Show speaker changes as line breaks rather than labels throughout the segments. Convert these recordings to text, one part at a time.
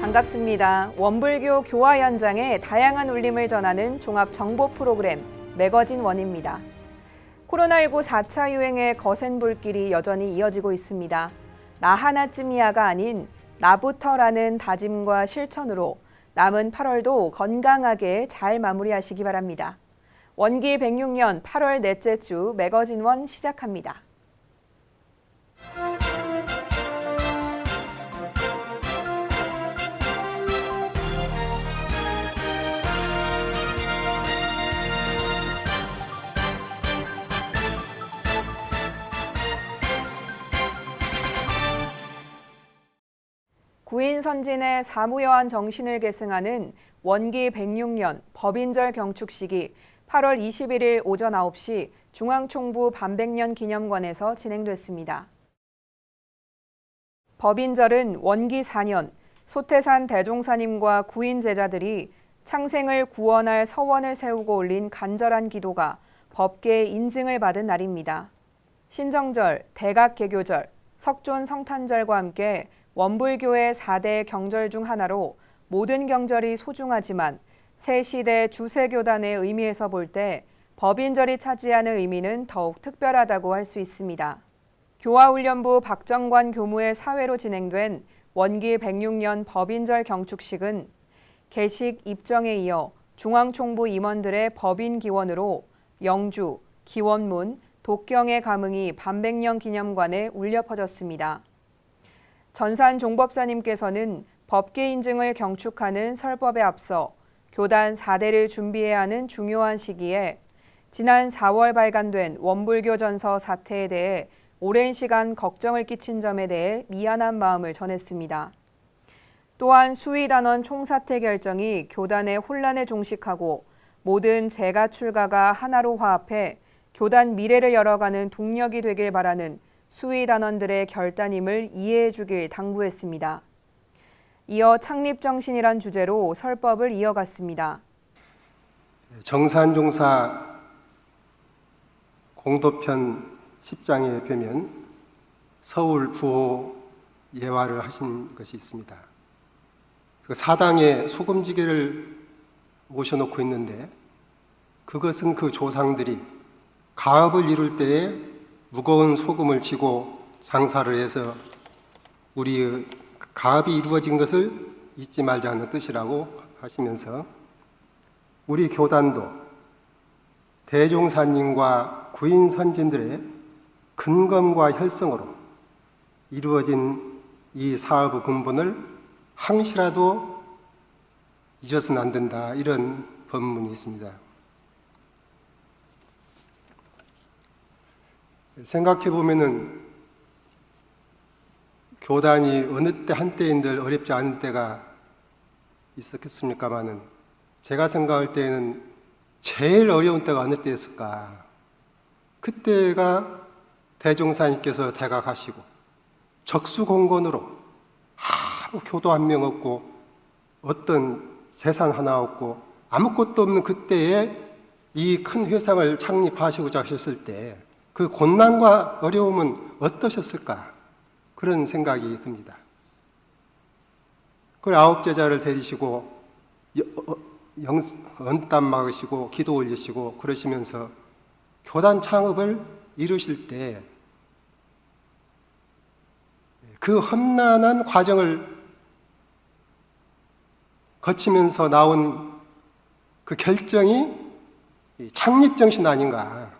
반갑습니다. 원불교 교화 현장의 다양한 울림을 전하는 종합 정보 프로그램 매거진 원입니다. 코로나19 4차 유행의 거센 불길이 여전히 이어지고 있습니다. 나 하나쯤이야가 아닌 나부터라는 다짐과 실천으로 남은 8월도 건강하게 잘 마무리하시기 바랍니다. 원기 106년 8월 넷째 주 매거진 원 시작합니다. 구인선진의 사무여한 정신을 계승하는 원기 106년 법인절 경축식이 8월 21일 오전 9시 중앙총부 반백년 기념관에서 진행됐습니다. 법인절은 원기 4년 소태산 대종사님과 구인 제자들이 창생을 구원할 서원을 세우고 올린 간절한 기도가 법계의 인증을 받은 날입니다. 신정절, 대각개교절, 석존 성탄절과 함께 원불교의 4대 경절 중 하나로 모든 경절이 소중하지만 새 시대 주세교단의 의미에서 볼 때 법인절이 차지하는 의미는 더욱 특별하다고 할 수 있습니다. 교화훈련부 박정관 교무의 사회로 진행된 원기 106년 법인절 경축식은 개식 입정에 이어 중앙총부 임원들의 법인 기원으로 영주, 기원문, 독경의 감흥이 반백년 기념관에 울려 퍼졌습니다. 전산 종법사님께서는 법계 인증을 경축하는 설법에 앞서 교단 4대를 준비해야 하는 중요한 시기에 지난 4월 발간된 원불교 전서 사태에 대해 오랜 시간 걱정을 끼친 점에 대해 미안한 마음을 전했습니다. 또한 수의단원 총사퇴 결정이 교단의 혼란을 종식하고 모든 재가 출가가 하나로 화합해 교단 미래를 열어가는 동력이 되길 바라는 수의단원들의 결단임을 이해해 주길 당부했습니다. 이어 창립정신이란 주제로 설법을 이어갔습니다.
정산종사 공도편 10장에 보면 서울 부호 예화를 하신 것이 있습니다. 그 사당에 소금지게를 모셔놓고 있는데 그것은 그 조상들이 가업을 이룰 때에 무거운 소금을 지고 장사를 해서 우리의 가업이 이루어진 것을 잊지 말자는 뜻이라고 하시면서 우리 교단도 대종사님과 구인선진들의 근검과 혈성으로 이루어진 이 사업의 근본을 항시라도 잊어서는 안 된다, 이런 법문이 있습니다. 생각해 보면은 교단이 어느 때 한때인들 어렵지 않은 때가 있었겠습니까마는 제가 생각할 때에는 제일 어려운 때가 어느 때였을까? 그때가 대종사님께서 대각하시고 적수공건으로 아무 교도 한 명 없고 어떤 재산 하나 없고 아무것도 없는 그때에 이 큰 회상을 창립하시고자 하셨을 때 그 곤난과 어려움은 어떠셨을까? 그런 생각이 듭니다. 그 9제자를 데리시고 언땀 막으시고 기도 올리시고 그러시면서 교단 창업을 이루실 때 그 험난한 과정을 거치면서 나온 그 결정이 창립정신 아닌가.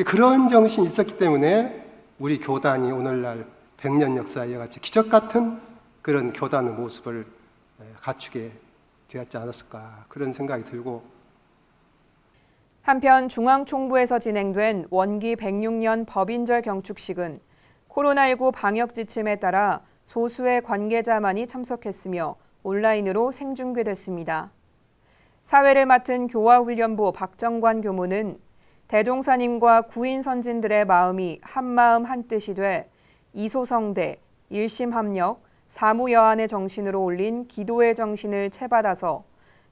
그런 정신이 있었기 때문에 우리 교단이 오늘날 100년 역사에 이어같이 기적같은 그런 교단의 모습을 갖추게 되었지 않았을까, 그런 생각이 들고.
한편 중앙총부에서 진행된 원기 106년 법인절 경축식은 코로나19 방역 지침에 따라 소수의 관계자만이 참석했으며 온라인으로 생중계됐습니다. 사회를 맡은 교화훈련부 박정관 교무는 대종사님과 구인선진들의 마음이 한마음 한뜻이 돼 이소성대, 일심합력, 사무여한의 정신으로 올린 기도의 정신을 채받아서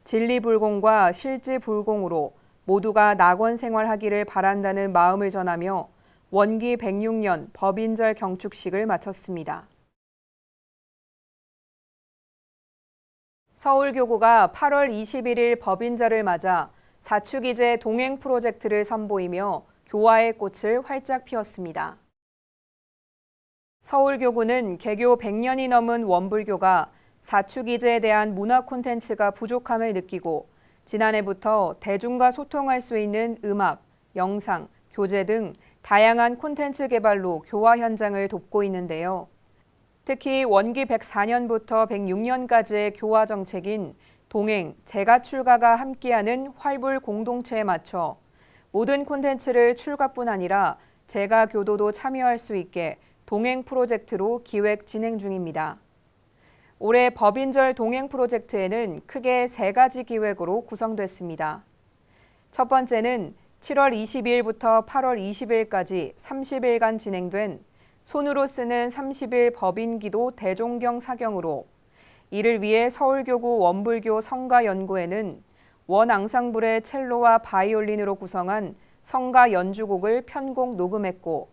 진리불공과 실지불공으로 모두가 낙원 생활하기를 바란다는 마음을 전하며 원기 106년 법인절 경축식을 마쳤습니다. 서울교구가 8월 21일 법인절을 맞아 자축이제 동행 프로젝트를 선보이며 교화의 꽃을 활짝 피웠습니다. 서울교구는 개교 100년이 넘은 원불교가 자축이제에 대한 문화 콘텐츠가 부족함을 느끼고 지난해부터 대중과 소통할 수 있는 음악, 영상, 교재 등 다양한 콘텐츠 개발로 교화 현장을 돕고 있는데요. 특히 원기 104년부터 106년까지의 교화 정책인 동행, 재가 출가가 함께하는 활불 공동체에 맞춰 모든 콘텐츠를 출가뿐 아니라 재가 교도도 참여할 수 있게 동행 프로젝트로 기획 진행 중입니다. 올해 법인절 동행 프로젝트에는 크게 3가지 기획으로 구성됐습니다. 첫 번째는 7월 22일부터 8월 20일까지 30일간 진행된 손으로 쓰는 30일 법인기도 대종경 사경으로 이를 위해 서울교구 원불교 성가연구회는 원앙상블의 첼로와 바이올린으로 구성한 성가 연주곡을 편곡 녹음했고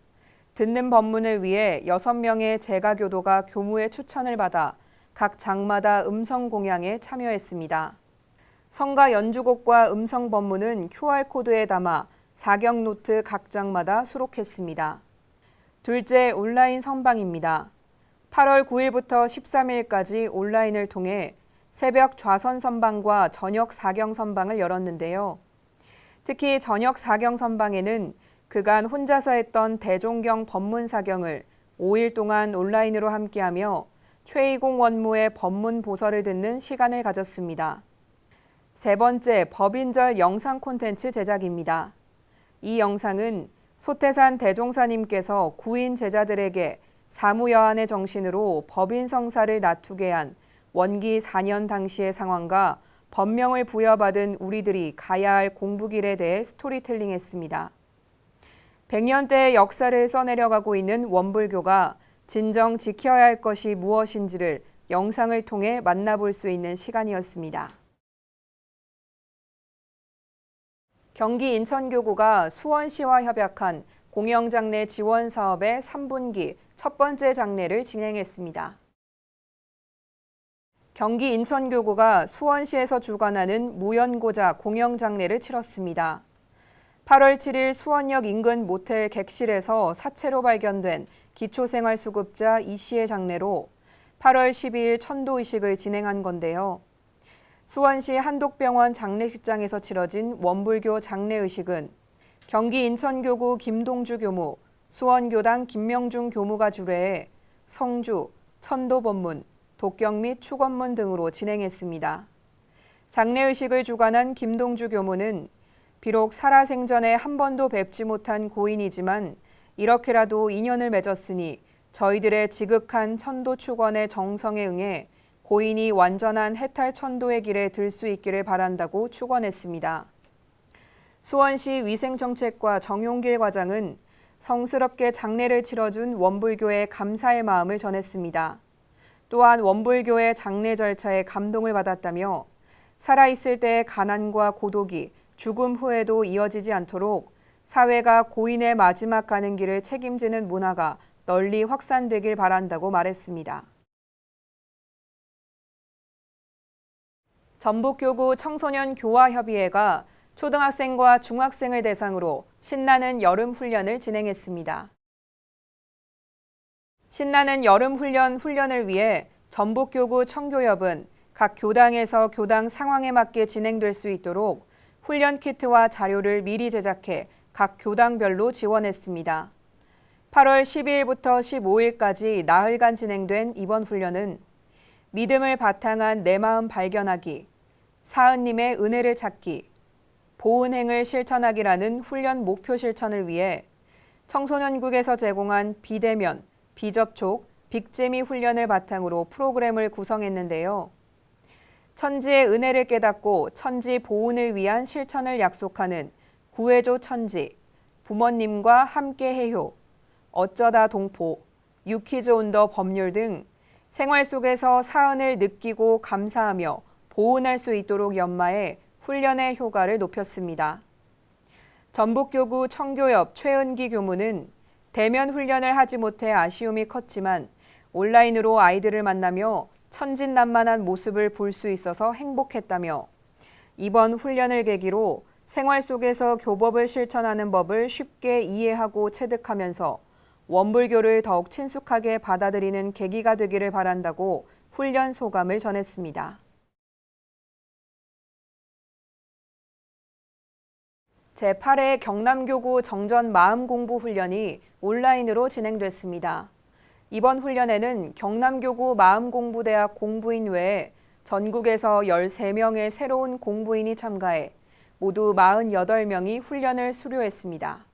듣는 법문을 위해 6명의 재가교도가 교무의 추천을 받아 각 장마다 음성 공양에 참여했습니다. 성가 연주곡과 음성 법문은 QR코드에 담아 사경 노트 각 장마다 수록했습니다. 둘째, 온라인 선방입니다. 8월 9일부터 13일까지 온라인을 통해 새벽 좌선 선방과 저녁 사경 선방을 열었는데요. 특히 저녁 사경 선방에는 그간 혼자서 했던 대종경 법문 사경을 5일 동안 온라인으로 함께하며 최이공 원무의 법문 보설을 듣는 시간을 가졌습니다. 세 번째, 법인절 영상 콘텐츠 제작입니다. 이 영상은 소태산 대종사님께서 구인 제자들에게 사무여한의 정신으로 법인 성사를 나투게 한 원기 4년 당시의 상황과 법명을 부여받은 우리들이 가야 할 공부길에 대해 스토리텔링했습니다. 100년대의 역사를 써내려가고 있는 원불교가 진정 지켜야 할 것이 무엇인지를 영상을 통해 만나볼 수 있는 시간이었습니다. 경기 인천교구가 수원시와 협약한 공영장례 지원 사업의 3분기 첫 번째 장례를 진행했습니다. 경기 인천교구가 수원시에서 주관하는 무연고자 공영장례를 치렀습니다. 8월 7일 수원역 인근 모텔 객실에서 사체로 발견된 기초생활수급자 이 씨의 장례로 8월 12일 천도의식을 진행한 건데요. 수원시 한독병원 장례식장에서 치러진 원불교 장례의식은 경기 인천교구 김동주 교무, 수원교당 김명중 교무가 주례해 성주, 천도법문, 독경 및 축원문 등으로 진행했습니다. 장례의식을 주관한 김동주 교무는 비록 살아생전에 한 번도 뵙지 못한 고인이지만 이렇게라도 인연을 맺었으니 저희들의 지극한 천도 축원의 정성에 응해 고인이 완전한 해탈 천도의 길에 들 수 있기를 바란다고 축원했습니다. 수원시 위생정책과 정용길 과장은 성스럽게 장례를 치러준 원불교의 감사의 마음을 전했습니다. 또한 원불교의 장례 절차에 감동을 받았다며 살아있을 때의 가난과 고독이 죽음 후에도 이어지지 않도록 사회가 고인의 마지막 가는 길을 책임지는 문화가 널리 확산되길 바란다고 말했습니다. 전북교구 청소년 교화협의회가 초등학생과 중학생을 대상으로 신나는 여름 훈련을 진행했습니다. 신나는 여름 훈련을 위해 전북교구 청교협은 각 교당에서 교당 상황에 맞게 진행될 수 있도록 훈련 키트와 자료를 미리 제작해 각 교당별로 지원했습니다. 8월 12일부터 15일까지 나흘간 진행된 이번 훈련은 믿음을 바탕한 내 마음 발견하기, 사은님의 은혜를 찾기, 보은행을 실천하기라는 훈련 목표 실천을 위해 청소년국에서 제공한 비대면, 비접촉, 빅재미 훈련을 바탕으로 프로그램을 구성했는데요. 천지의 은혜를 깨닫고 천지 보훈을 위한 실천을 약속하는 구해줘 천지, 부모님과 함께 해요, 어쩌다 동포, 유키즈 온 더 법률 등 생활 속에서 사은을 느끼고 감사하며 보훈할 수 있도록 연마해 훈련의 효과를 높였습니다. 전북교구 청교협 최은기 교무는 대면 훈련을 하지 못해 아쉬움이 컸지만 온라인으로 아이들을 만나며 천진난만한 모습을 볼 수 있어서 행복했다며 이번 훈련을 계기로 생활 속에서 교법을 실천하는 법을 쉽게 이해하고 체득하면서 원불교를 더욱 친숙하게 받아들이는 계기가 되기를 바란다고 훈련 소감을 전했습니다. 제8회 경남교구 정전 마음공부 훈련이 온라인으로 진행됐습니다. 이번 훈련에는 경남교구 마음공부대학 공부인 외에 전국에서 13명의 새로운 공부인이 참가해 모두 48명이 훈련을 수료했습니다.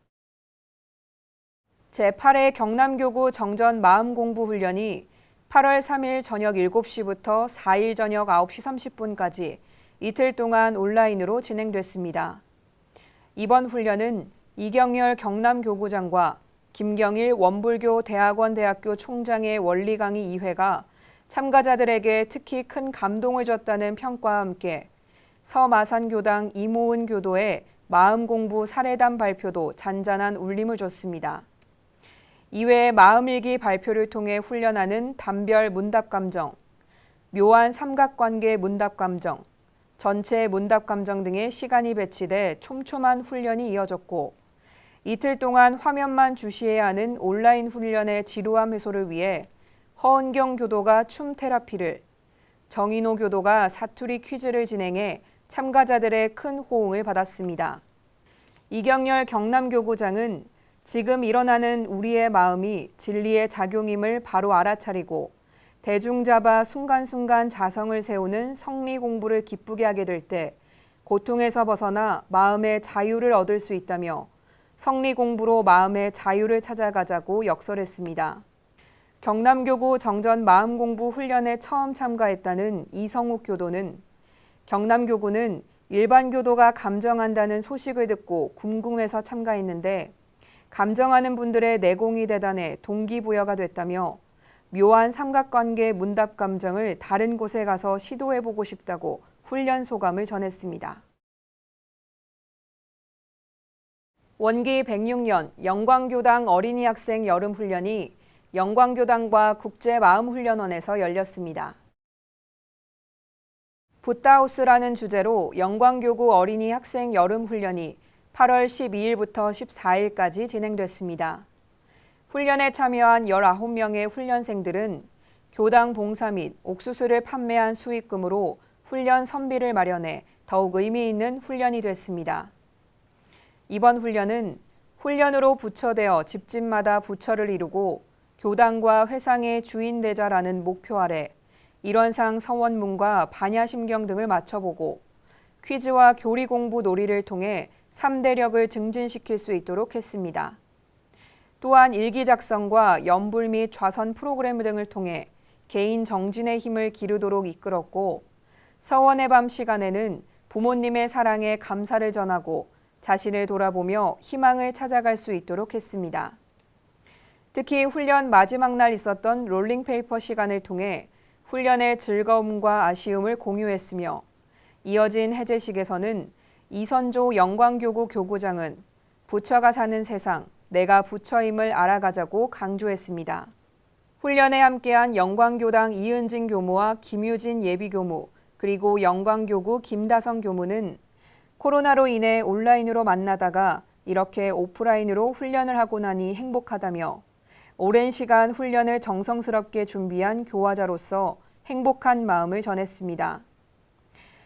제8회 경남교구 정전 마음공부 훈련이 8월 3일 저녁 7시부터 4일 저녁 9시 30분까지 이틀 동안 온라인으로 진행됐습니다. 이번 훈련은 이경열 경남교구장과 김경일 원불교 대학원 대학교 총장의 원리 강의 2회가 참가자들에게 특히 큰 감동을 줬다는 평가와 함께 서마산교당 이모은 교도의 마음공부 사례담 발표도 잔잔한 울림을 줬습니다. 이외에 마음일기 발표를 통해 훈련하는 단별 문답감정, 묘한 삼각관계 문답감정, 전체 문답감정 등의 시간이 배치돼 촘촘한 훈련이 이어졌고 이틀 동안 화면만 주시해야 하는 온라인 훈련의 지루함 해소를 위해 허은경 교도가 춤 테라피를, 정인호 교도가 사투리 퀴즈를 진행해 참가자들의 큰 호응을 받았습니다. 이경열 경남교구장은 지금 일어나는 우리의 마음이 진리의 작용임을 바로 알아차리고 대중 잡아 순간순간 자성을 세우는 성리 공부를 기쁘게 하게 될 때 고통에서 벗어나 마음의 자유를 얻을 수 있다며 성리 공부로 마음의 자유를 찾아가자고 역설했습니다. 경남교구 정전 마음공부 훈련에 처음 참가했다는 이성욱 교도는 경남교구는 일반 교도가 감정한다는 소식을 듣고 궁금해서 참가했는데 감정하는 분들의 내공이 대단해 동기부여가 됐다며 묘한 삼각관계 문답 감정을 다른 곳에 가서 시도해보고 싶다고 훈련 소감을 전했습니다. 원기 106년 영광교당 어린이 학생 여름훈련이 영광교당과 국제마음훈련원에서 열렸습니다. 붓다우스라는 주제로 영광교구 어린이 학생 여름훈련이 8월 12일부터 14일까지 진행됐습니다. 훈련에 참여한 19명의 훈련생들은 교당 봉사 및 옥수수를 판매한 수익금으로 훈련 선비를 마련해 더욱 의미 있는 훈련이 됐습니다. 이번 훈련은 훈련으로 부처되어 집집마다 부처를 이루고 교당과 회상의 주인되자라는 목표 아래 일원상 서원문과 반야심경 등을 맞춰보고 퀴즈와 교리 공부 놀이를 통해 3대력을 증진시킬 수 있도록 했습니다. 또한 일기 작성과 연불 및 좌선 프로그램 등을 통해 개인 정진의 힘을 기르도록 이끌었고 서원의 밤 시간에는 부모님의 사랑에 감사를 전하고 자신을 돌아보며 희망을 찾아갈 수 있도록 했습니다. 특히 훈련 마지막 날 있었던 롤링페이퍼 시간을 통해 훈련의 즐거움과 아쉬움을 공유했으며 이어진 해제식에서는 이선조 영광교구 교구장은 부처가 사는 세상, 내가 부처임을 알아가자고 강조했습니다. 훈련에 함께한 영광교당 이은진 교무와 김유진 예비교무, 그리고 영광교구 김다성 교무는 코로나로 인해 온라인으로 만나다가 이렇게 오프라인으로 훈련을 하고 나니 행복하다며 오랜 시간 훈련을 정성스럽게 준비한 교화자로서 행복한 마음을 전했습니다.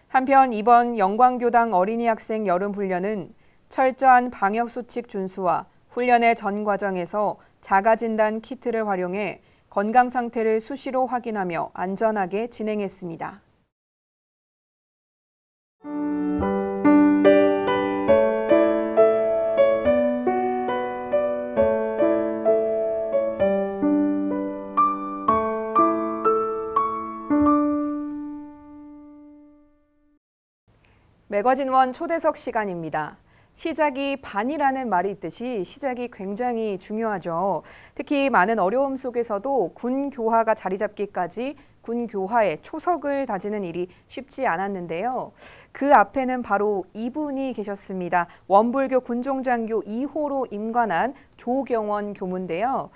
한편 이번 영광교당 어린이 학생 여름훈련은 철저한 방역수칙 준수와 훈련의 전 과정에서 자가진단 키트를 활용해 건강 상태를 수시로 확인하며 안전하게 진행했습니다. 매거진원 초대석 시간입니다. 시작이 반이라는 말이 있듯이 시작이 굉장히 중요하죠. 특히 많은 어려움 속에서도 군 교화가 자리 잡기까지 군 교화에 초석을 다지는 일이 쉽지 않았는데요. 그 앞에는 바로 이분이 계셨습니다. 원불교 군종장교 2호로 임관한 조경원 교무인데요.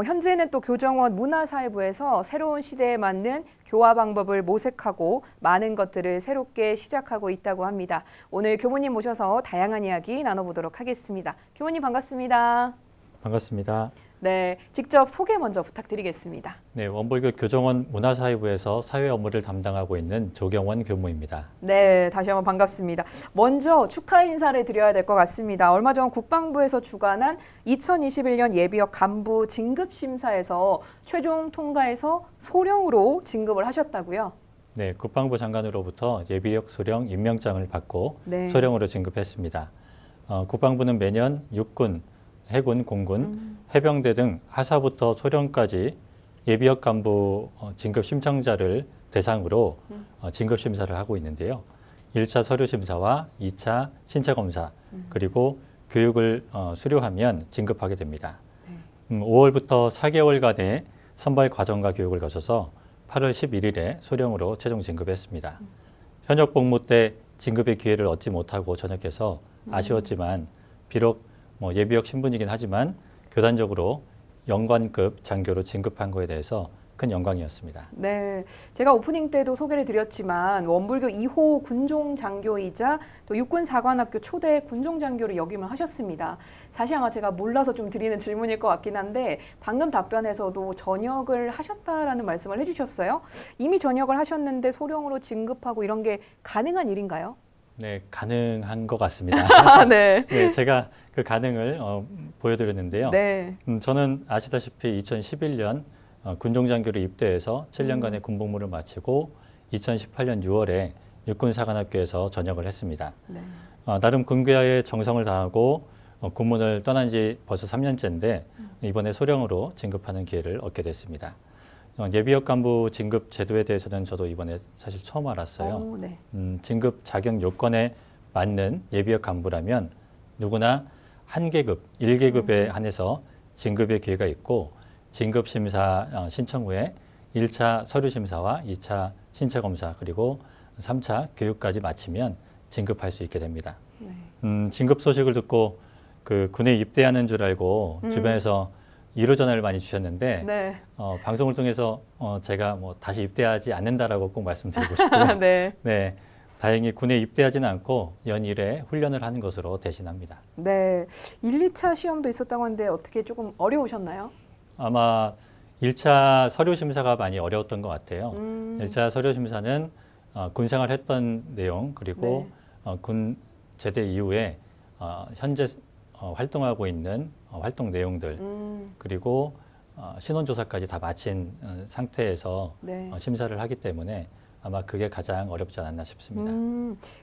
현재는 또 교정원 문화사회부에서 새로운 시대에 맞는 교화 방법을 모색하고 많은 것들을 새롭게 시작하고 있다고 합니다. 오늘 교무님 모셔서 다양한 이야기 나눠보도록 하겠습니다. 교무님 반갑습니다.
반갑습니다.
네, 직접 소개 먼저 부탁드리겠습니다.
네, 원불교 교정원 문화사회부에서 사회 업무를 담당하고 있는 조경원 교무입니다.
네, 다시 한번 반갑습니다. 먼저 축하 인사를 드려야 될 것 같습니다. 얼마 전 국방부에서 주관한 2021년 예비역 간부 진급 심사에서 최종 통과해서 소령으로 진급을 하셨다고요?
네, 국방부 장관으로부터 예비역 소령 임명장을 받고
네.
소령으로 진급했습니다. 국방부는 매년 육군, 해군, 공군, 해병대 등 하사부터 소령까지 예비역 간부 진급 신청자를 대상으로 진급 심사를 하고 있는데요. 1차 서류 심사와 2차 신체 검사 그리고 교육을 수료하면 진급하게 됩니다. 5월부터 4개월간의 선발 과정과 교육을 거쳐서 8월 11일에 소령으로 최종 진급했습니다. 현역 복무 때 진급의 기회를 얻지 못하고 전역해서 아쉬웠지만 비록 예비역 신분이긴 하지만 교단적으로 영관급 장교로 진급한 거에 대해서 큰 영광이었습니다.
네, 제가 오프닝 때도 소개를 드렸지만 원불교 2호 군종장교이자 또 육군사관학교 초대 군종장교를 역임을 하셨습니다. 사실 아마 제가 몰라서 좀 드리는 질문일 것 같긴 한데 방금 답변에서도 전역을 하셨다라는 말씀을 해주셨어요. 이미 전역을 하셨는데 소령으로 진급하고 이런 게 가능한 일인가요?
네, 가능한 것 같습니다.
네.
네, 제가 그 가능을 보여드렸는데요.
네.
저는 아시다시피 2011년 군종장교로 입대해서 7년간의 군복무를 마치고 2018년 6월에 육군사관학교에서 전역을 했습니다.
네.
나름 군교화에 정성을 다하고 군문을 떠난 지 벌써 3년째인데 이번에 소령으로 진급하는 기회를 얻게 됐습니다. 예비역 간부 진급 제도에 대해서는 저도 이번에 사실 처음 알았어요.
네.
진급 자격 요건에 맞는 예비역 간부라면 누구나 한 계급, 1계급에 한해서 진급의 기회가 있고 진급 심사 신청 후에 1차 서류 심사와 2차 신체 검사 그리고 3차 교육까지 마치면 진급할 수 있게 됩니다.
네.
진급 소식을 듣고 그 군에 입대하는 줄 알고 주변에서 위로 전화를 많이 주셨는데
네.
방송을 통해서 제가 다시 입대하지 않는다라고 꼭 말씀드리고 싶고요.
네.
네, 다행히 군에 입대하지는 않고 연일에 훈련을 하는 것으로 대신합니다.
네. 1, 2차 시험도 있었다고 하는데 어떻게 조금 어려우셨나요?
아마 1차 서류 심사가 많이 어려웠던 것 같아요. 1차 서류 심사는 군 생활했던 내용 그리고 군 제대 이후에 현재 활동하고 있는 활동 내용들 그리고 신원조사까지 다 마친 상태에서
네.
심사를 하기 때문에 아마 그게 가장 어렵지 않았나 싶습니다.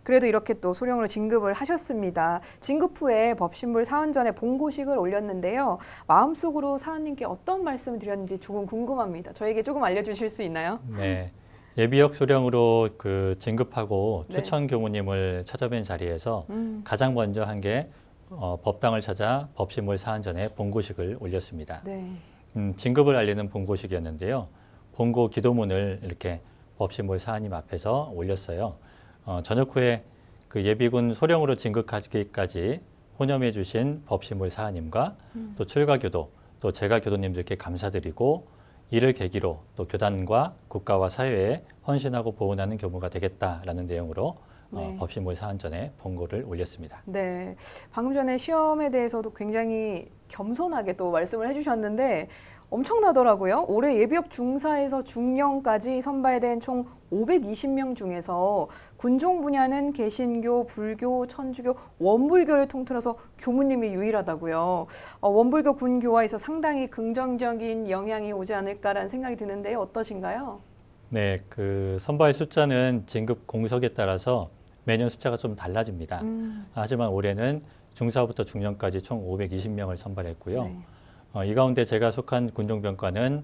그래도 이렇게 또 소령으로 진급을 하셨습니다. 진급 후에 법신물 사원전에 봉고식을 올렸는데요. 마음속으로 사원님께 어떤 말씀을 드렸는지 조금 궁금합니다. 저에게 조금 알려주실 수 있나요?
네, 예비역 소령으로 그 진급하고
네.
추천 교무님을 찾아뵌 자리에서 가장 먼저 한 게 법당을 찾아 법신물 사안전에 봉고식을 올렸습니다.
네.
진급을 알리는 봉고식이었는데요. 봉고 기도문을 이렇게 법신물 사안님 앞에서 올렸어요. 전역 후에 그 예비군 소령으로 진급하기까지 호념해 주신 법신물 사안님과 또 출가교도 또 제가 교도님들께 감사드리고 이를 계기로 또 교단과 국가와 사회에 헌신하고 보훈하는 교무가 되겠다라는 내용으로
네.
법신물 사안전에 봉고를 올렸습니다.
네. 방금 전에 시험에 대해서도 굉장히 겸손하게 또 말씀을 해주셨는데 엄청나더라고요. 올해 예비역 중사에서 중령까지 선발된 총 520명 중에서 군종 분야는 개신교, 불교, 천주교, 원불교를 통틀어서 교무님이 유일하다고요. 원불교 군교화에서 상당히 긍정적인 영향이 오지 않을까라는 생각이 드는데 어떠신가요?
네, 그 선발 숫자는 진급 공석에 따라서 매년 숫자가 좀 달라집니다. 하지만 올해는 중사부터 중령까지 총 520명을 선발했고요.
네.
이 가운데 제가 속한 군종병과는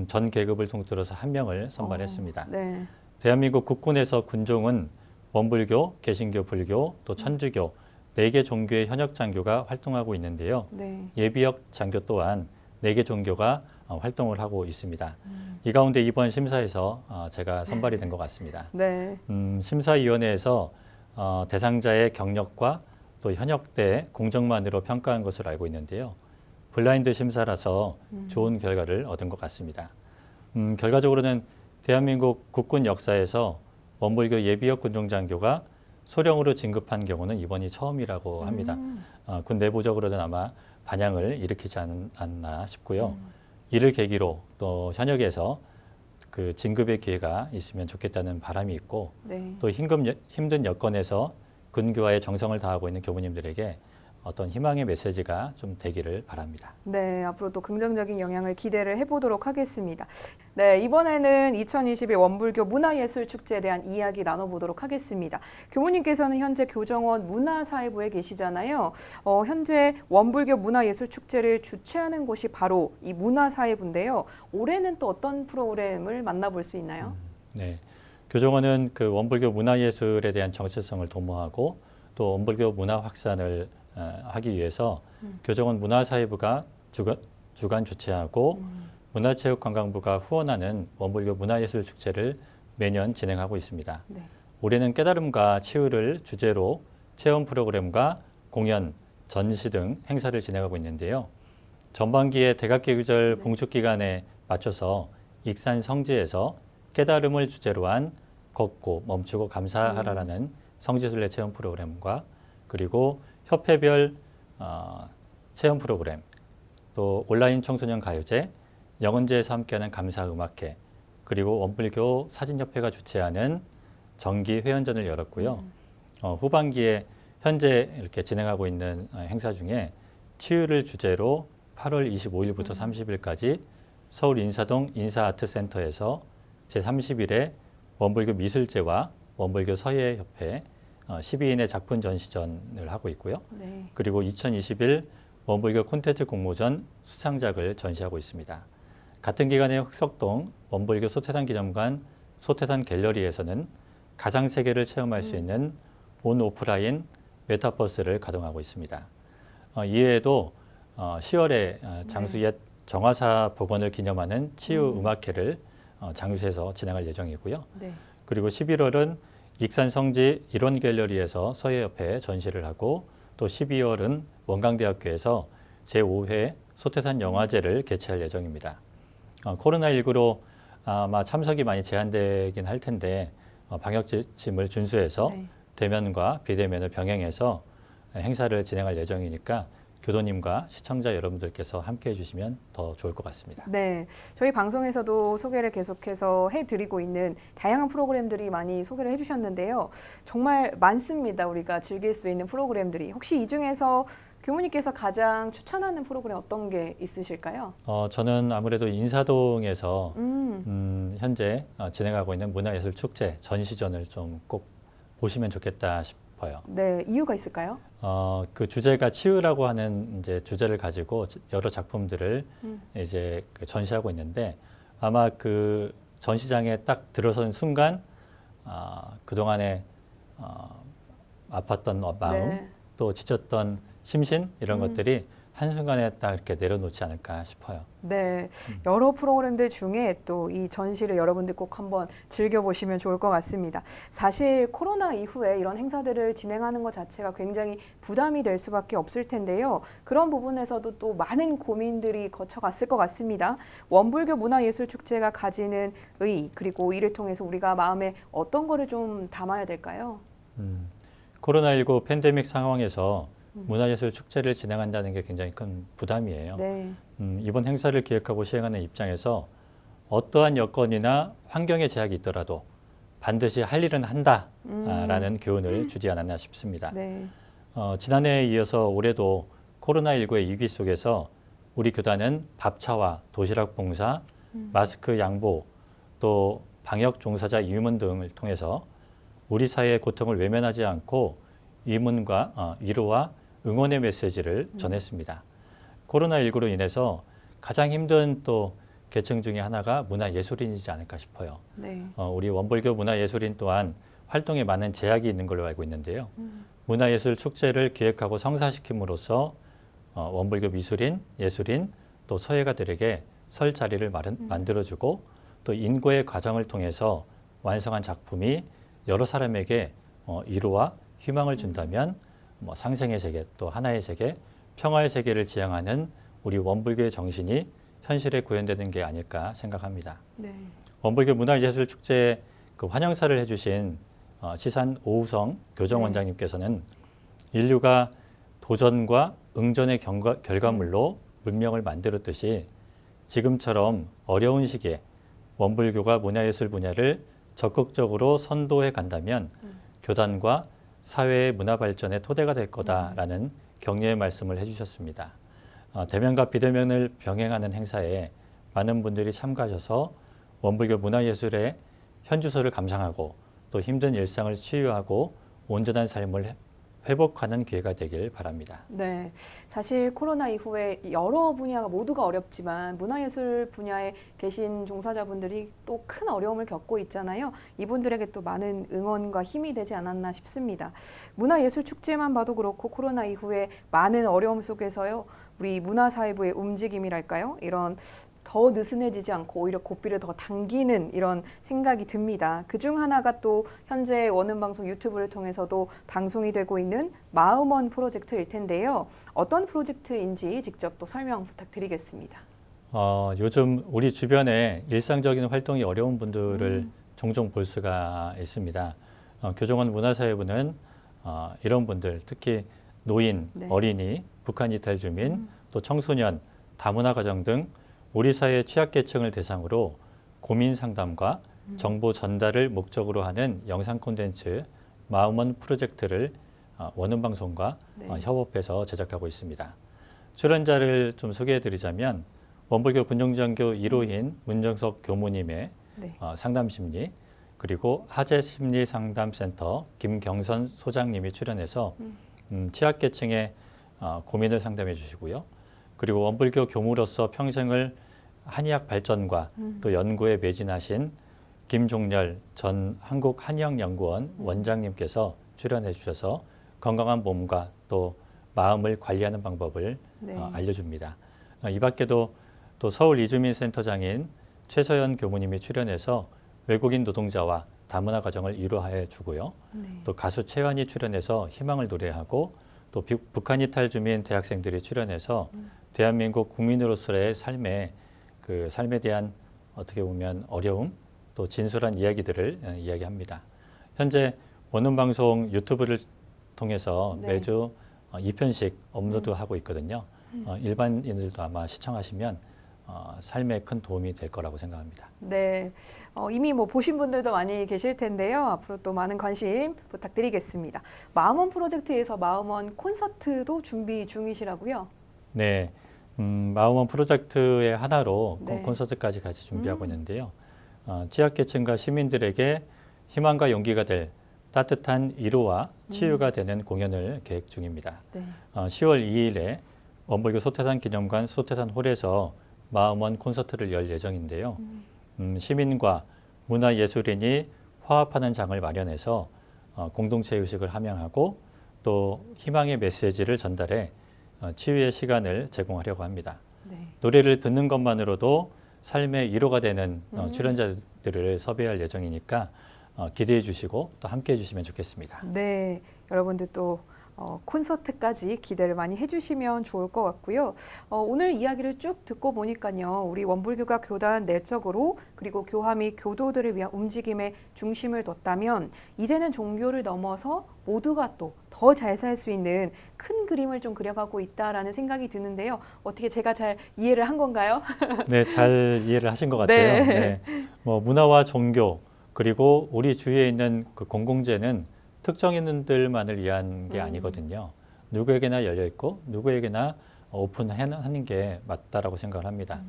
전 계급을 통틀어서 1명을 선발했습니다.
네.
대한민국 국군에서 군종은 원불교, 개신교, 불교, 또 천주교 4개 종교의 현역 장교가 활동하고 있는데요.
네.
예비역 장교 또한 4개 종교가 활동을 하고 있습니다. 이 가운데 이번 심사에서 제가 선발이 된 것 같습니다.
네.
심사위원회에서 대상자의 경력과 또 현역대 공정만으로 평가한 것으로 알고 있는데요. 블라인드 심사라서 좋은 결과를 얻은 것 같습니다. 결과적으로는 대한민국 국군 역사에서 원불교 예비역 군종장교가 소령으로 진급한 경우는 이번이 처음이라고 합니다. 군 내부적으로는 아마 반향을 일으키지 않나 싶고요. 이를 계기로 또 현역에서 그 진급의 기회가 있으면 좋겠다는 바람이 있고
네.
또 힘든 여건에서 군교화에 정성을 다하고 있는 교무님들에게 어떤 희망의 메시지가 좀 되기를 바랍니다.
네, 앞으로도 긍정적인 영향을 기대를 해보도록 하겠습니다. 네, 이번에는 2021 원불교 문화예술축제에 대한 이야기 나눠보도록 하겠습니다. 교무님께서는 현재 교정원 문화사회부에 계시잖아요. 현재 원불교 문화예술축제를 주최하는 곳이 바로 이 문화사회부인데요. 올해는 또 어떤 프로그램을 만나볼 수 있나요?
네, 교정원은 그 원불교 문화예술에 대한 정체성을 도모하고 또 원불교 문화 확산을 하기 위해서 교정원 문화사회부가 주관 주최하고 문화체육관광부가 후원하는 원불교 문화예술축제를 매년 진행하고 있습니다.
네.
올해는 깨달음과 치유를 주제로 체험 프로그램과 공연, 전시 등 행사를 진행하고 있는데요. 전반기에 대각계규절 봉축 기간에 맞춰서 익산 성지에서 깨달음을 주제로 한 걷고 멈추고 감사하라라는 성지순례 체험 프로그램과 그리고 협회별 체험 프로그램, 또 온라인 청소년 가요제, 영혼제에서 함께하는 감사음악회, 그리고 원불교 사진협회가 주최하는 정기 회원전을 열었고요. 후반기에 현재 이렇게 진행하고 있는 행사 중에 치유를 주제로 8월 25일부터 30일까지 서울 인사동 인사아트센터에서 제30일에 원불교 미술제와 원불교 서예협회 12인의 작품 전시전을 하고 있고요.
네.
그리고 2021 원불교 콘텐츠 공모전 수상작을 전시하고 있습니다. 같은 기간에 흑석동 원불교 소태산 기념관 소태산 갤러리에서는 가상 세계를 체험할 수 있는 온 오프라인 메타버스를 가동하고 있습니다. 이외에도 10월에 장수 옛 정화사 복원을 기념하는 치유 음악회를 장수에서 진행할 예정이고요.
네.
그리고 11월은 익산 성지 일원 갤러리에서 서예협회 전시를 하고 또 12월은 원광대학교에서 제5회 소태산 영화제를 개최할 예정입니다. 코로나19로 아마 참석이 많이 제한되긴 할 텐데 방역 지침을 준수해서
네.
대면과 비대면을 병행해서 행사를 진행할 예정이니까 교도님과 시청자 여러분들께서 함께 해주시면 더 좋을 것 같습니다.
네, 저희 방송에서도 소개를 계속해서 해드리고 있는 다양한 프로그램들이 많이 소개를 해주셨는데요. 정말 많습니다. 우리가 즐길 수 있는 프로그램들이. 혹시 이 중에서 교무님께서 가장 추천하는 프로그램 어떤 게 있으실까요?
저는 아무래도 인사동에서 현재 진행하고 있는 문화예술축제 전시전을 좀 꼭 보시면 좋겠다 싶어요.
네, 이유가 있을까요?
그 주제가 치유라고 하는 이제 주제를 가지고 여러 작품들을 이제 전시하고 있는데 아마 그 전시장에 딱 들어선 순간 그동안에 아팠던 마음
네.
또 지쳤던 심신 이런 것들이 한순간에 딱 이렇게 내려놓지 않을까 싶어요.
네, 여러 프로그램들 중에 또 이 전시를 여러분들 꼭 한번 즐겨보시면 좋을 것 같습니다. 사실 코로나 이후에 이런 행사들을 진행하는 것 자체가 굉장히 부담이 될 수밖에 없을 텐데요. 그런 부분에서도 또 많은 고민들이 거쳐갔을 것 같습니다. 원불교 문화예술축제가 가지는 의의, 그리고 이를 통해서 우리가 마음에 어떤 거를 좀 담아야 될까요?
코로나19 팬데믹 상황에서 문화예술 축제를 진행한다는 게 굉장히 큰 부담이에요.
네.
이번 행사를 기획하고 시행하는 입장에서 어떠한 여건이나 환경의 제약이 있더라도 반드시 할 일은 한다라는 교훈을 주지 않았나 싶습니다.
네.
지난해에 이어서 올해도 코로나19의 위기 속에서 우리 교단은 밥차와 도시락 봉사, 마스크 양보, 또 방역 종사자 입문 등을 통해서 우리 사회의 고통을 외면하지 않고 위문과 위로와 응원의 메시지를 전했습니다. 코로나19로 인해서 가장 힘든 또 계층 중에 하나가 문화예술인이지 않을까 싶어요.
네.
우리 원불교 문화예술인 또한 활동에 많은 제약이 있는 걸로 알고 있는데요. 문화예술 축제를 기획하고 성사시킴으로써 원불교 미술인, 예술인, 또 서예가들에게 설 자리를 만들어주고 또 인고의 과정을 통해서 완성한 작품이 여러 사람에게 위로와 희망을 준다면 뭐 상생의 세계 또 하나의 세계, 평화의 세계를 지향하는 우리 원불교의 정신이 현실에 구현되는 게 아닐까 생각합니다.
네.
원불교 문화예술축제 그 환영사를 해주신 시산 오우성 교정원장님께서는 인류가 도전과 응전의 결과물로 문명을 만들었듯이 지금처럼 어려운 시기에 원불교가 문화예술 분야를 적극적으로 선도해 간다면 교단과 사회의 문화 발전의 토대가 될 거다라는 격려의 말씀을 해주셨습니다. 대면과 비대면을 병행하는 행사에 많은 분들이 참가하셔서 원불교 문화예술의 현주소를 감상하고 또 힘든 일상을 치유하고 온전한 삶을 회복하는 기회가 되길 바랍니다.
네, 사실 코로나 이후에 여러 분야가 모두가 어렵지만 문화예술 분야에 계신 종사자분들이 또 큰 어려움을 겪고 있잖아요. 이분들에게 또 많은 응원과 힘이 되지 않았나 싶습니다. 문화예술 축제만 봐도 그렇고 코로나 이후에 많은 어려움 속에서요, 우리 문화사회부의 움직임이랄까요? 이런 더 느슨해지지 않고 오히려 고삐를 더 당기는 이런 생각이 듭니다. 그중 하나가 또 현재 원음방송 유튜브를 통해서도 방송이 되고 있는 마음원 프로젝트일 텐데요. 어떤 프로젝트인지 직접 또 설명 부탁드리겠습니다.
요즘 우리 주변에 일상적인 활동이 어려운 분들을 종종 볼 수가 있습니다. 교정원 문화사회부는 이런 분들, 특히 노인,
네.
어린이, 북한 이탈 주민, 또 청소년, 다문화 가정 등 우리 사회의 취약계층을 대상으로 고민 상담과 정보 전달을 목적으로 하는 영상 콘텐츠 마음원 프로젝트를 원음방송과 협업해서 제작하고 있습니다. 출연자를 좀 소개해드리자면 원불교 군종장교 1호인 문정석 교무님의 상담심리, 그리고 하재심리상담센터 김경선 소장님이 출연해서 취약계층의 고민을 상담해 주시고요. 그리고 원불교 교무로서 평생을 한의학 발전과 또 연구에 매진하신 김종렬 전 한국한의학연구원 원장님께서 출연해 주셔서 건강한 몸과 또 마음을 관리하는 방법을 알려줍니다. 이 밖에도 또 서울 이주민센터장인 최서연 교무님이 출연해서 외국인 노동자와 다문화 가정을 위로해 주고요. 또 가수 채환이 출연해서 희망을 노래하고 또 북한 이탈 주민 대학생들이 출연해서 대한민국 국민으로서의 삶에 대한 어떻게 보면 어려움 또 진솔한 이야기들을 이야기합니다. 현재 원음방송 유튜브를 통해서 매주 2편씩 업로드하고 있거든요. 일반인들도 아마 시청하시면 삶에 큰 도움이 될 거라고 생각합니다.
네, 이미 뭐 보신 분들도 많이 계실 텐데요. 앞으로 또 많은 관심 부탁드리겠습니다. 마음원 프로젝트에서 마음원 콘서트도 준비 중이시라고요?
네, 마음원 프로젝트의 하나로 콘서트까지 같이 준비하고 있는데요. 취약계층과 시민들에게 희망과 용기가 될 따뜻한 위로와 치유가 되는 공연을 계획 중입니다. 10월 2일에 원불교 소태산 기념관 소태산 홀에서 마음원 콘서트를 열 예정인데요. 시민과 문화예술인이 화합하는 장을 마련해서 공동체 의식을 함양하고 또 희망의 메시지를 전달해 치유의 시간을 제공하려고 합니다. 노래를 듣는 것만으로도 삶의 위로가 되는 출연자들을 섭외할 예정이니까 기대해 주시고 또 함께해 주시면 좋겠습니다.
네, 여러분들 또 콘서트까지 기대를 많이 해주시면 좋을 것 같고요. 오늘 이야기를 쭉 듣고 보니까요, 우리 원불교가 교단 내적으로 그리고 교화 및 교도들을 위한 움직임에 중심을 뒀다면 이제는 종교를 넘어서 모두가 또 더 잘 살 수 있는 큰 그림을 좀 그려가고 있다라는 생각이 드는데요. 어떻게 제가 잘 이해를 한 건가요?
네, 잘 이해를 하신 것 같아요. 네. 뭐 문화와 종교 그리고 우리 주위에 있는 그 공공재는 특정인들만을 위한 게 아니거든요. 누구에게나 열려 있고 누구에게나 오픈하는 게 맞다라고 생각을 합니다.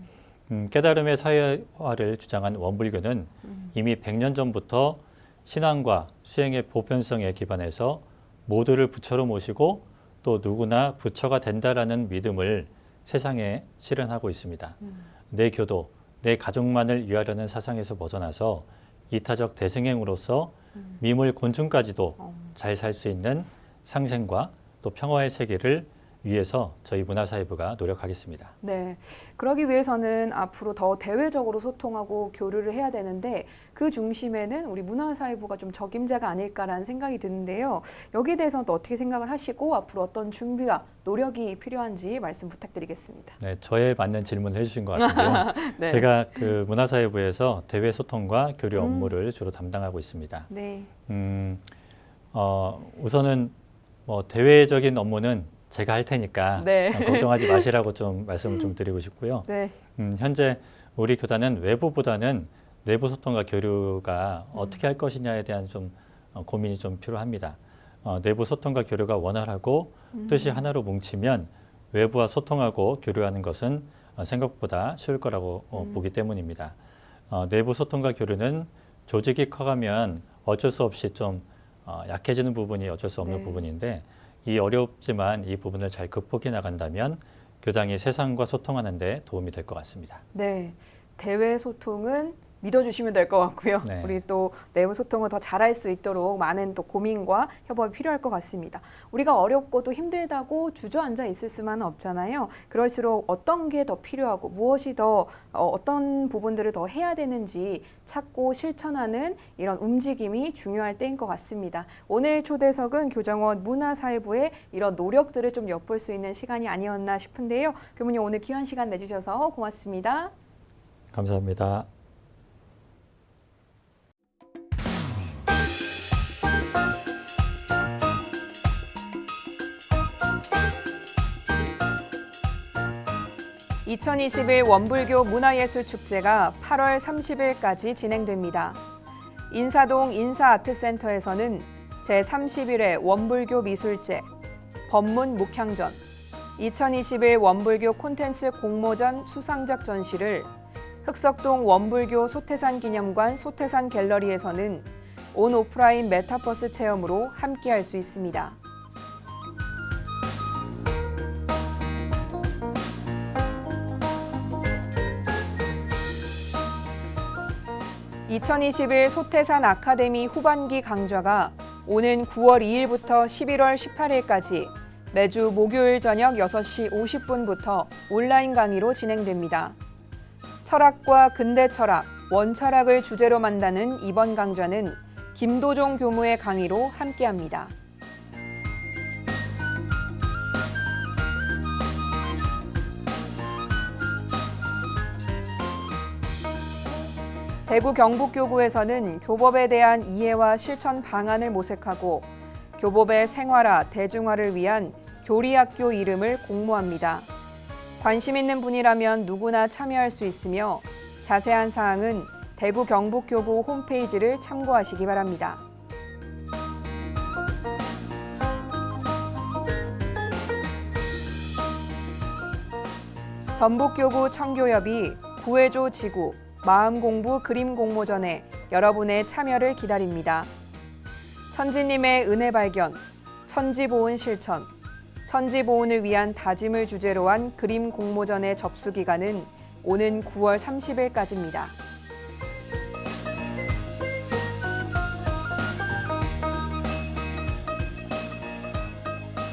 깨달음의 사회화를 주장한 원불교는 이미 100년 전부터 신앙과 수행의 보편성에 기반해서 모두를 부처로 모시고 또 누구나 부처가 된다라는 믿음을 세상에 실현하고 있습니다. 내 교도, 내 가족만을 위하려는 사상에서 벗어나서 이타적 대승행으로서 미물 곤충까지도 잘 살 수 있는 상생과 또 평화의 세계를 위해서 저희 문화사회부가 노력하겠습니다.
네, 그러기 위해서는 앞으로 더 대외적으로 소통하고 교류를 해야 되는데 그 중심에는 우리 문화사회부가 좀 적임자가 아닐까라는 생각이 드는데요. 여기에 대해서는 또 어떻게 생각을 하시고 앞으로 어떤 준비와 노력이 필요한지 말씀 부탁드리겠습니다.
네, 저에 맞는 질문을 해주신 것 같은데요.
네.
제가 그 문화사회부에서 대외 소통과 교류 업무를 주로 담당하고 있습니다.
네.
우선은 뭐 대외적인 업무는 제가 할 테니까
네.
걱정하지 마시라고 좀 말씀을 좀 드리고 싶고요.
네.
현재 우리 교단은 외부보다는 내부 소통과 교류가 어떻게 할 것이냐에 대한 좀 고민이 좀 필요합니다. 내부 소통과 교류가 원활하고 뜻이 하나로 뭉치면 외부와 소통하고 교류하는 것은 생각보다 쉬울 거라고 보기 때문입니다. 내부 소통과 교류는 조직이 커가면 어쩔 수 없이 좀 약해지는 부분이 어쩔 수 없는
네.
부분인데 이 어렵지만 이 부분을 잘 극복해 나간다면 교당이 세상과 소통하는 데 도움이 될 것 같습니다.
네, 대외 소통은 믿어주시면 될 것 같고요.
네.
우리 또 내부 소통을 더 잘할 수 있도록 많은 또 고민과 협업이 필요할 것 같습니다. 우리가 어렵고 또 힘들다고 주저앉아 있을 수만은 없잖아요. 그럴수록 어떤 게 더 필요하고 무엇이 더 어떤 부분들을 더 해야 되는지 찾고 실천하는 이런 움직임이 중요할 때인 것 같습니다. 오늘 초대석은 교정원 문화사회부의 이런 노력들을 좀 엿볼 수 있는 시간이 아니었나 싶은데요. 교무님 오늘 귀한 시간 내주셔서 고맙습니다.
감사합니다.
(2021) 원불교 문화예술축제가 8월 30일까지 진행됩니다. 인사동 인사아트센터에서는 제31회 원불교 미술제, 법문 묵향전, 2021 원불교 콘텐츠 공모전 수상작 전시를, 흑석동 원불교 소태산 기념관 소태산 갤러리에서는 온 오프라인 메타버스 체험으로 함께할 수 있습니다. 2021 소태산 아카데미 후반기 강좌가 오는 9월 2일부터 11월 18일까지 매주 목요일 저녁 6시 50분부터 온라인 강의로 진행됩니다. 철학과 근대 철학, 원철학을 주제로 만드는 이번 강좌는 김도종 교무의 강의로 함께합니다. 대구 경북교구에서는 교법에 대한 이해와 실천 방안을 모색하고 교법의 생활화, 대중화를 위한 교리학교 이름을 공모합니다. 관심 있는 분이라면 누구나 참여할 수 있으며 자세한 사항은 대구 경북교구 홈페이지를 참고하시기 바랍니다. 전북교구 청교협이 구해줘 지구 마음공부 그림공모전에 여러분의 참여를 기다립니다. 천지님의 은혜 발견, 천지보온 실천, 천지보온을 위한 다짐을 주제로 한 그림공모전의 접수 기간은 오는 9월 30일까지입니다.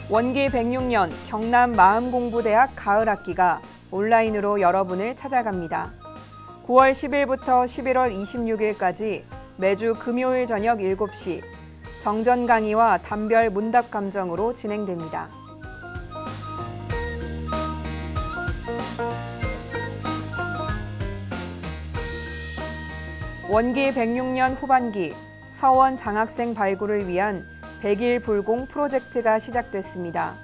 원기 106년 경남 마음공부대학 가을 학기가 온라인으로 여러분을 찾아갑니다. 9월 10일부터 11월 26일까지 매주 금요일 저녁 7시 정전 강의와 단별 문답 감정으로 진행됩니다. 원기 106년 후반기 서원 장학생 발굴을 위한 100일 불공 프로젝트가 시작됐습니다.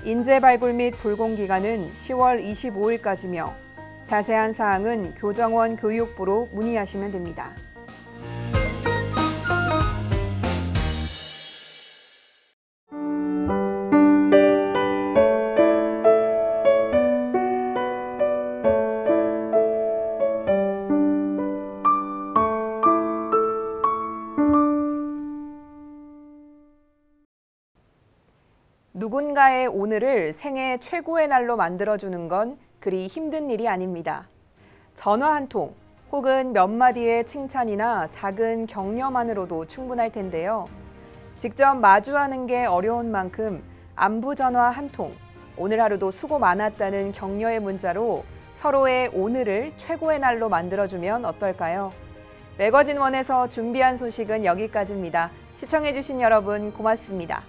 인재 발굴 및 불공 기간은 10월 25일까지며 자세한 사항은 교정원 교육부로 문의하시면 됩니다. 누군가의 오늘을 생애 최고의 날로 만들어주는 건 그리 힘든 일이 아닙니다. 전화 한 통 혹은 몇 마디의 칭찬이나 작은 격려만으로도 충분할 텐데요. 직접 마주하는 게 어려운 만큼 안부 전화 한 통, 오늘 하루도 수고 많았다는 격려의 문자로 서로의 오늘을 최고의 날로 만들어주면 어떨까요? 매거진 원에서 준비한 소식은 여기까지입니다. 시청해주신 여러분 고맙습니다.